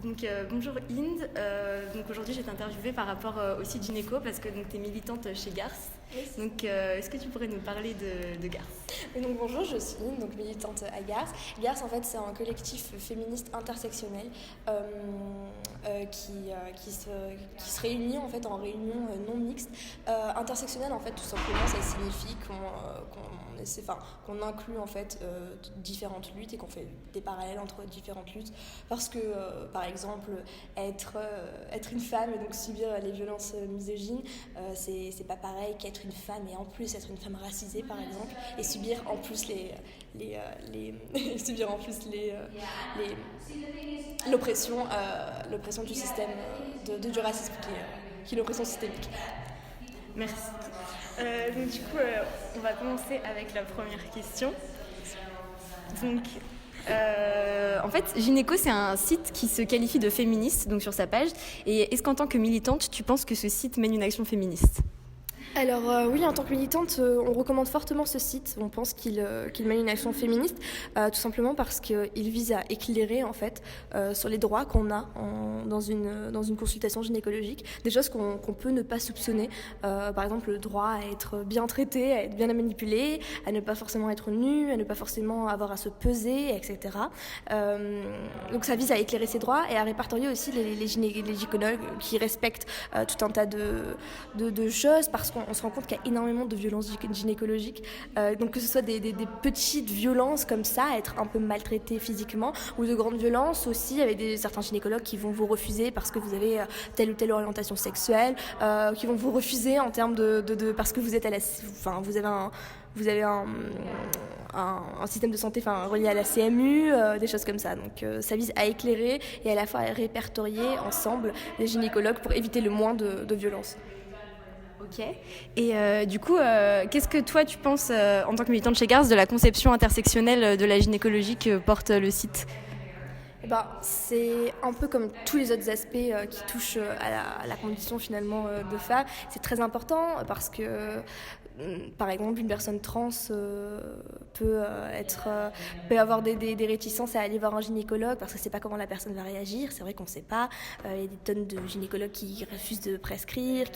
Bonjour Inde. Aujourd'hui, je vais t'interviewer par rapport au site Gynéco parce que tu es militante chez Garth. Yes. Est-ce que tu pourrais nous parler de Garth? Et donc bonjour, je suis Lynn, donc militante à Garth. Garth en fait c'est un collectif féministe intersectionnel qui se réunit en fait en réunion non mixte. Intersectionnel en fait tout simplement ça signifie qu'on inclut en fait différentes luttes et qu'on fait des parallèles entre différentes luttes parce que par exemple être une femme et donc subir les violences misogynes c'est pas pareil qu'être une femme et en plus être une femme racisée par exemple et subir en plus l'oppression du système du racisme qui est l'oppression systémique. Merci. On va commencer avec la première question. En fait, Gynéco, c'est un site qui se qualifie de féministe, donc sur sa page. Et est-ce qu'en tant que militante, tu penses que ce site mène une action féministe ? Alors oui, en tant que militante, on recommande fortement ce site. On pense qu'il mène une action féministe, tout simplement parce qu'il vise à éclairer en fait sur les droits qu'on a dans une consultation gynécologique, des choses qu'on peut ne pas soupçonner. Par exemple, le droit à être bien traité, à être bien manipulé, à ne pas forcément être nu, à ne pas forcément avoir à se peser, etc. Donc ça vise à éclairer ces droits et à répertorier aussi les gynécologues qui respectent tout un tas de choses parce qu'on se rend compte qu'il y a énormément de violences gynécologiques, donc que ce soit des petites violences comme ça, être un peu maltraité physiquement, ou de grandes violences aussi, avec certains gynécologues qui vont vous refuser parce que vous avez telle ou telle orientation sexuelle, qui vont vous refuser en termes de parce que vous êtes vous avez un système de santé relié à la CMU, des choses comme ça. Donc ça vise à éclairer et à la fois à répertorier ensemble les gynécologues pour éviter le moins de violences. Ok. Et qu'est-ce que toi tu penses en tant que militante chez Garth de la conception intersectionnelle de la gynécologie que porte le site ? C'est un peu comme tous les autres aspects qui touchent à la condition finalement de femme. C'est très important parce que par exemple, une personne trans peut avoir des réticences à aller voir un gynécologue parce que c'est pas comment la personne va réagir. C'est vrai qu'on sait pas. Il y a des tonnes de gynécologues qui refusent de prescrire,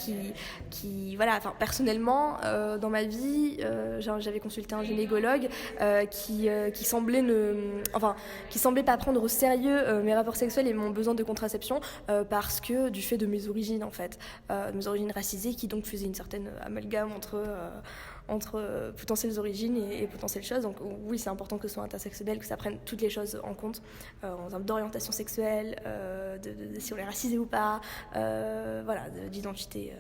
voilà. Enfin, personnellement, dans ma vie, j'avais consulté un gynécologue qui semblait pas prendre au sérieux mes rapports sexuels et mon besoin de contraception parce que du fait de mes origines en fait, mes origines racisées qui donc faisaient une certaine amalgame entre potentielles origines et potentielles choses. Donc oui, c'est important que ce soit intersectionnel, que ça prenne toutes les choses en compte en termes d'orientation sexuelle, si on est racisé ou pas, d'identité.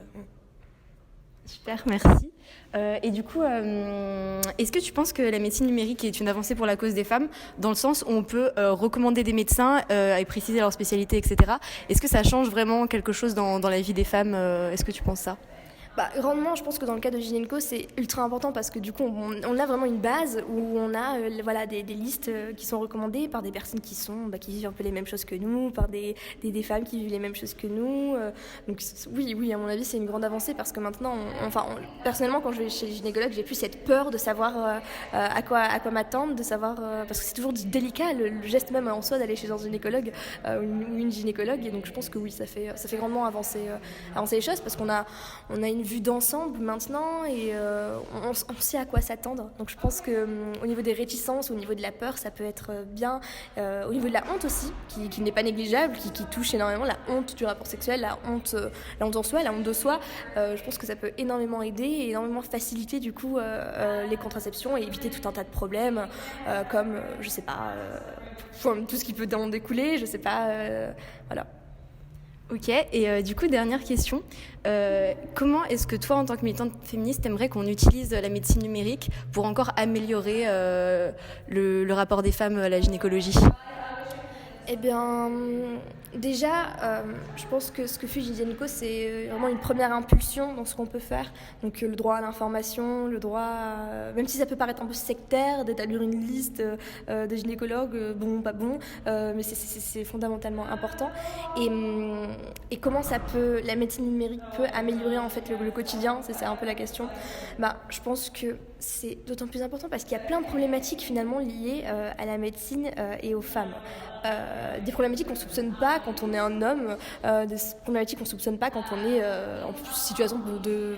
Super, merci. Est-ce que tu penses que la médecine numérique est une avancée pour la cause des femmes, dans le sens où on peut recommander des médecins et préciser leur spécialité, etc. Est-ce que ça change vraiment quelque chose dans la vie des femmes ? Est-ce que tu penses ça ? Grandement, je pense que dans le cas de Gynéco, c'est ultra important parce que du coup, on a vraiment une base où on a des listes qui sont recommandées par des personnes qui vivent un peu les mêmes choses que nous, par des femmes qui vivent les mêmes choses que nous. Donc oui, à mon avis, c'est une grande avancée parce que maintenant, personnellement, quand je vais chez le gynécologue, j'ai plus cette peur de savoir à quoi m'attendre, de savoir parce que c'est toujours délicat le geste même en soi d'aller chez un gynécologue ou une gynécologue. Et donc je pense que oui, ça fait grandement avancer les choses parce qu'on a une vue d'ensemble maintenant et on sait à quoi s'attendre. Donc je pense qu'au niveau des réticences, au niveau de la peur, ça peut être bien. Au niveau de la honte aussi, qui n'est pas négligeable, qui touche énormément, la honte du rapport sexuel, la honte en soi, la honte de soi, je pense que ça peut énormément aider et énormément faciliter du coup les contraceptions et éviter tout un tas de problèmes comme, je sais pas, tout ce qui peut en découler, je sais pas, voilà. Ok, et dernière question. Comment est-ce que toi, en tant que militante féministe, aimerais qu'on utilise la médecine numérique pour encore améliorer le rapport des femmes à la gynécologie ? Eh bien, déjà, je pense que ce que fait Gynéco, c'est vraiment une première impulsion dans ce qu'on peut faire. Donc le droit à l'information, le droit, même si ça peut paraître un peu sectaire, d'établir une liste de gynécologues, bon, pas bon, mais c'est fondamentalement important. Et comment la médecine numérique peut améliorer en fait le quotidien, c'est un peu la question. Je pense que c'est d'autant plus important parce qu'il y a plein de problématiques finalement liées à la médecine et aux femmes. Des problématiques qu'on ne soupçonne pas quand on est un homme, des problématiques qu'on ne soupçonne pas quand on est en situation de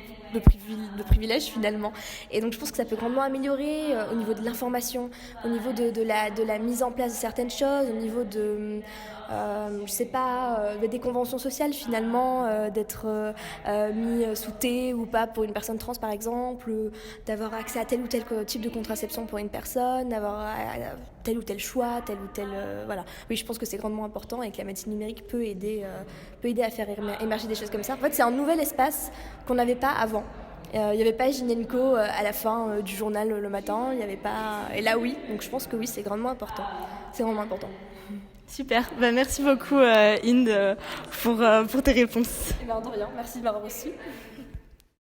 privilège finalement. Et donc je pense que ça peut grandement améliorer au niveau de l'information, au niveau de la mise en place de certaines choses, au niveau de... je sais pas, des conventions sociales finalement, d'être mis sous T ou pas pour une personne trans par exemple, d'avoir accès à tel ou tel type de contraception pour une personne, d'avoir tel ou tel choix, tel ou tel... voilà. Oui, je pense que c'est grandement important et que la médecine numérique peut aider à faire émerger des choses comme ça. En fait, c'est un nouvel espace qu'on n'avait pas avant. Il n'y avait pas Ginenko à la fin du journal le matin, il n'y avait pas... Et là, oui. Donc je pense que oui, c'est grandement important. C'est vraiment important. Super, merci beaucoup Inde pour tes réponses. Et de rien, merci de m'avoir reçu.